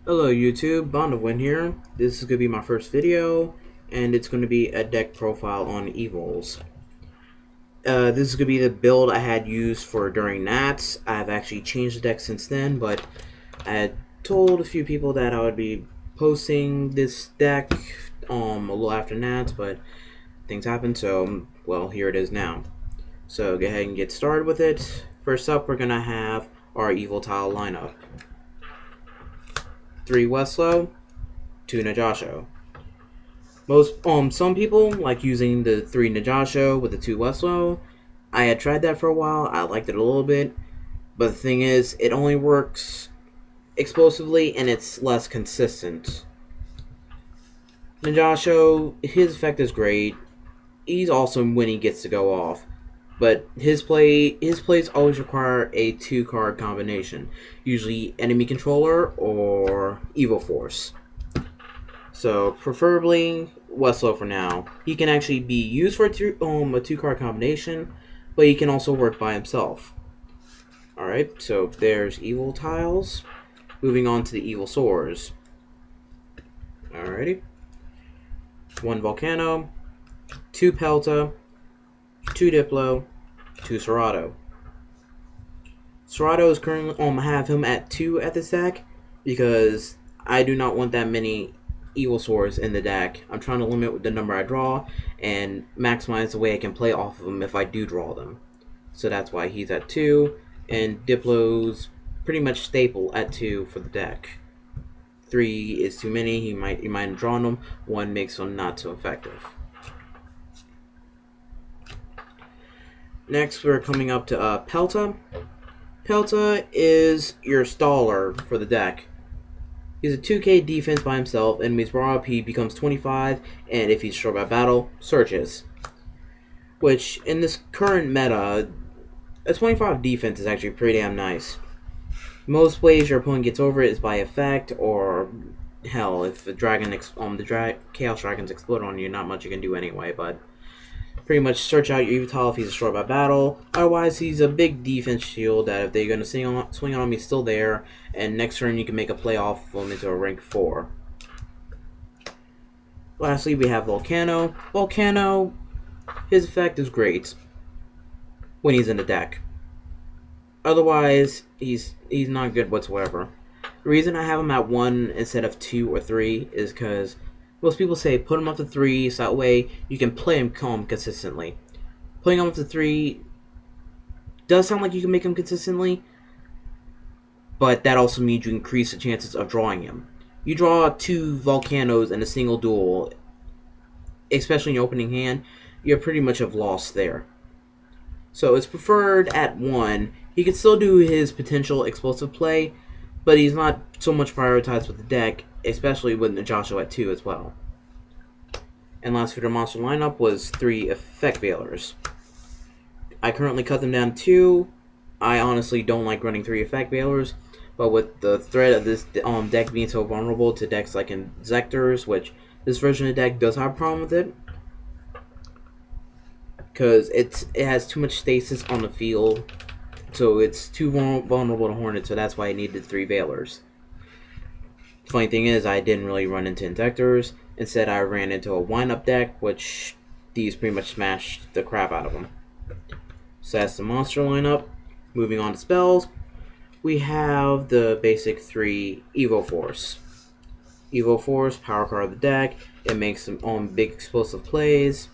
Hello YouTube, Bond of Win here. This is going to be my first video, and it's going to be a deck profile on Evols. This is going to be the build I had used for during Nats. I've actually changed the deck since then, but I had told a few people that I would be posting this deck a little after Nats, but things happened, so, well, here it is now. So go ahead and get started with it. First up, we're going to have our Evil tile lineup. 3 Westlow, 2 Najasho. Some people like using the 3 Najasho with the 2 Westlow. I had tried that for a while. I liked it a little bit, but the thing is, it only works explosively and it's less consistent. Najasho, his effect is great. He's awesome when he gets to go off, but his plays always require a 2-card combination, usually enemy controller or Evil Force. So preferably Westlow for now. He can actually be used for a 2-card combination, but he can also work by himself. Alright, so there's Evil tiles. Moving on to the Evil swords. Alrighty. 1 Volcano, 2 Pelta, 2 Diplo, 2 Serato. Serato is currently have him at 2 at this deck because I do not want that many Evil swords in the deck. I'm trying to limit the number I draw and maximize the way I can play off of them if I do draw them. So that's why he's at 2, and Diplo's pretty much staple at 2 for the deck. 3 is too many. You might have drawn them. 1 makes them not so effective. Next, we're coming up to Pelta. Pelta is your staller for the deck. He's a 2k defense by himself, enemies raw up, he becomes 25, and if he's destroyed by battle, searches. Which, in this current meta, a 25 defense is actually pretty damn nice. Most ways your opponent gets over it is by effect, or hell, if the Chaos Dragons explode on you, not much you can do anyway, but pretty much search out your Evil if he's destroyed by battle. Otherwise, he's a big defense shield that if they're going to swing on him, he's still there. And next turn, you can make a play off of him into a rank 4. Lastly, we have Volcano. Volcano, his effect is great when he's in the deck. Otherwise, he's not good whatsoever. The reason I have him at 1 instead of 2 or 3 is because most people say put him up to 3 so that way you can play him consistently. Putting him up to 3 does sound like you can make him consistently, but that also means you increase the chances of drawing him. You draw 2 Volcanos in a single duel, especially in your opening hand, you're pretty much have lost there. So it's preferred at 1. He can still do his potential explosive play, but he's not so much prioritized with the deck, especially with Najasho at 2 as well. And last for the monster lineup was 3 Effect Veilers. I currently cut them down to 2. I honestly don't like running 3 Effect Veilers, but with the threat of this deck being so vulnerable to decks like Inzectors, which this version of the deck does have a problem with it, because it has too much stasis on the field, so it's too vulnerable to Hornet, so that's why I needed 3 Veilers. The funny thing is, I didn't really run into Inzectors. Instead, I ran into a wind-up deck, which these pretty much smashed the crap out of them. So that's the monster lineup. Moving on to spells, we have the basic 3 Evil Force. Evil Force, power card of the deck. It makes some big explosive plays.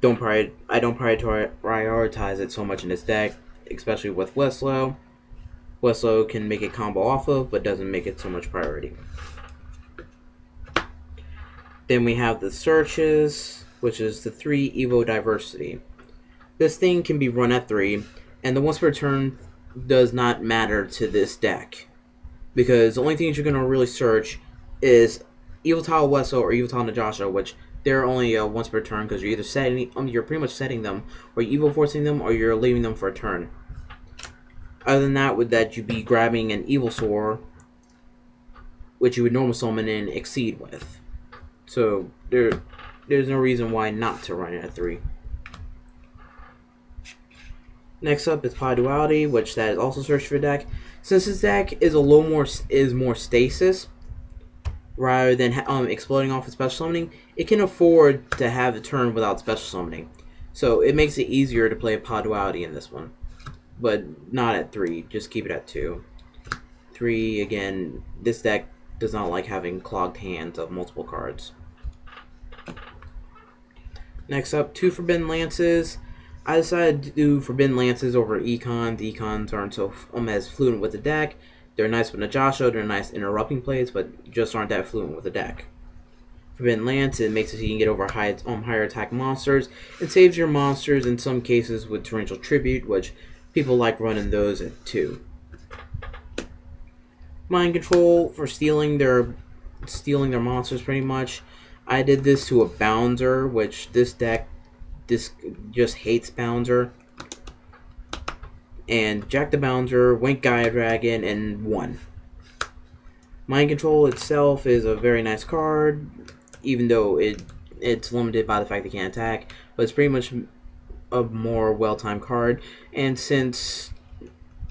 I don't prioritize it so much in this deck, especially with Westlow. Westlow can make a combo off of, but doesn't make it so much priority. Then we have the Searches, which is the 3 Evo Diversity. This thing can be run at 3, and the once per turn does not matter to this deck, because the only things you're going to really search is Evil Tile Westlow or Evil Tile Najasho, which they're only once per turn because you're either you're pretty much setting them, or Evil Forcing them, or you're leaving them for a turn. Other than that, with that, you'd be grabbing an Evil Sword, which you would normal summon and exceed with. So there's no reason why not to run it at 3. Next up is Pi Duality, which that is also search for deck. Since his deck is a little more stasis rather than exploding off of special summoning, it can afford to have a turn without special summoning. So it makes it easier to play Pod Duality in this one. But not at 3, just keep it at 2. 3, again, this deck does not like having clogged hands of multiple cards. Next up, 2 Forbidden Lances. I decided to do Forbidden Lances over Econs. Econs aren't so as fluent with the deck. They're nice with Najasha, they're nice interrupting plays, but just aren't that fluent with the deck. Forbidden Lance, it makes it so you can get over higher attack monsters. It saves your monsters in some cases with Torrential Tribute, which people like running those at 2. Mind Control for stealing their monsters pretty much. I did this to a Bouncer, which this deck just hates Bouncer. And Jack the Bouncer, went Gaia Dragon, and won. Mind Control itself is a very nice card, even though it's limited by the fact they can't attack, but it's pretty much a more well-timed card. And since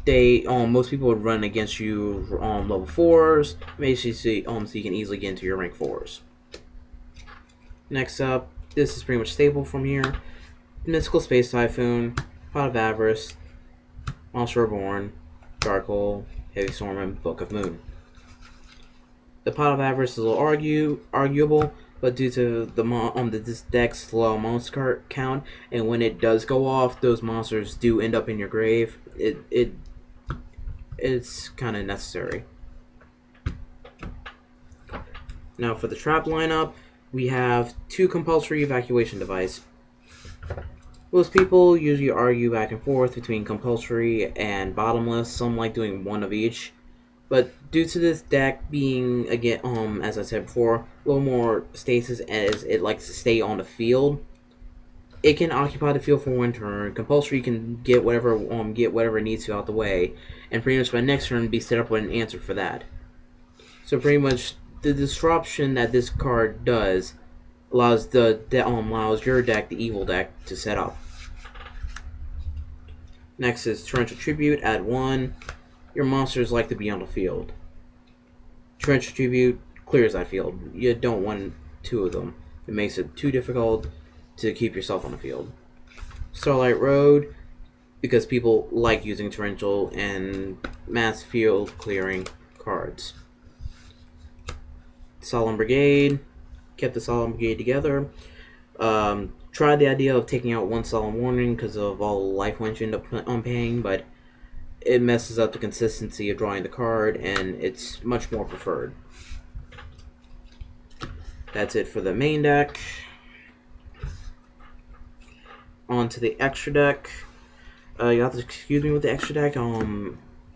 most people would run against you level 4s, basically so you can easily get into your rank 4s. Next up, this is pretty much stable from here. Mystical Space Typhoon, Pot of Avarice, Monster Reborn, Dark Hole, Heavy Storm, and Book of Moon. The Pot of Avarice is a little arguable, but due to this deck's low monster count, and when it does go off, those monsters do end up in your grave. It's kind of necessary. Now for the trap lineup, we have 2 Compulsory Evacuation Device. Most people usually argue back and forth between Compulsory and Bottomless. Some like doing one of each. But due to this deck being, again, as I said before, a little more stasis as it likes to stay on the field, it can occupy the field for 1 turn. Compulsory can get whatever it needs to out the way, and pretty much by next turn be set up with an answer for that. So pretty much the disruption that this card does allows your deck, the Evil deck, to set up. Next is Torrential Tribute at 1. Your monsters like to be on the field. Torrential Tribute clears that field. You don't want 2 of them. It makes it too difficult to keep yourself on the field. Starlight Road, because people like using Torrential and mass field clearing cards. Solemn Brigade, kept the Solemn Brigade together. Tried the idea of taking out 1 Solemn Warning because of all the life points you end up paying, but it messes up the consistency of drawing the card, and it's much more preferred. That's it for the main deck. On to the extra deck. You have to excuse me with the extra deck.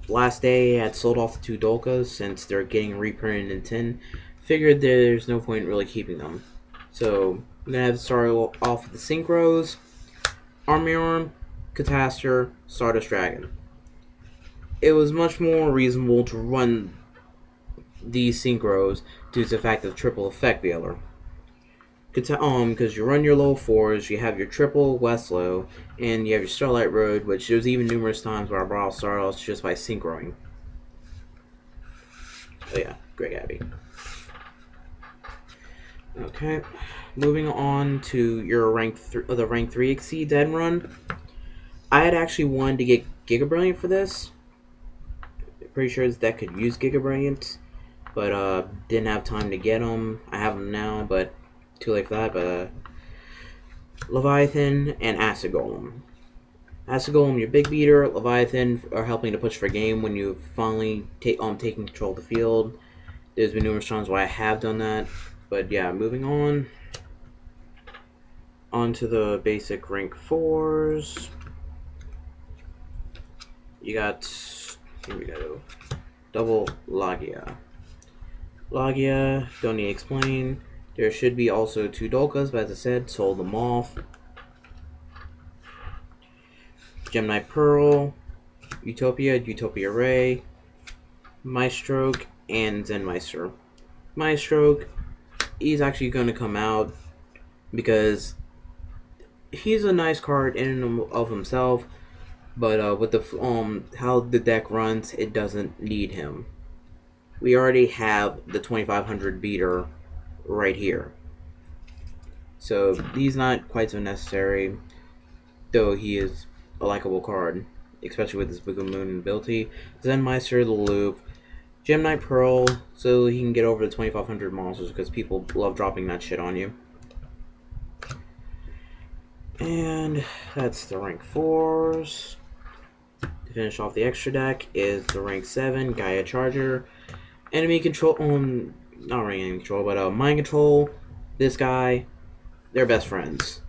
Last day I had sold off the 2 Dolkas since they're getting reprinted in 10. Figured there's no point in really keeping them. So I'm going to have to start off with the Synchros, Armiorm, Catastor, Stardust Dragon. It was much more reasonable to run these Synchros due to the fact of triple effect Veiler. Because you run your low 4s, you have your triple Westlow, and you have your Starlight Road, which there's even numerous times where I brought Stardust just by synchroing. Oh yeah, Greg Abbey. Okay, moving on to your the rank 3 Exceeds end run. I had actually wanted to get Giga Brilliant for this. Pretty sure this deck could use Giga Brilliant, but didn't have time to get them. I have them now, but too late for that. But Leviathan and Acid Golem. Acid Golem, your big beater. Leviathan are helping to push for game when you finally taking control of the field. There's been numerous times where I have done that. But yeah, moving on. On to the basic rank 4s. You got, here we go, double Lagia. Lagia, don't need to explain. There should be also 2 Dolkas, but as I said, sold them off. Gemini Pearl, Utopia Ray, Maestroke, and Zenmeister. Maestroke, he's actually going to come out because he's a nice card in and of himself, But with the how the deck runs, it doesn't need him. We already have the 2500 beater right here, so he's not quite so necessary. Though he is a likable card, especially with his Book of Moon ability. Zen Meister the Loop, Gem Knight Pearl, so he can get over the 2500 monsters because people love dropping that shit on you. And that's the rank 4s. To finish off the extra deck is the rank 7 Gaia Charger. Enemy control, not enemy control, but mind control. This guy, they're best friends.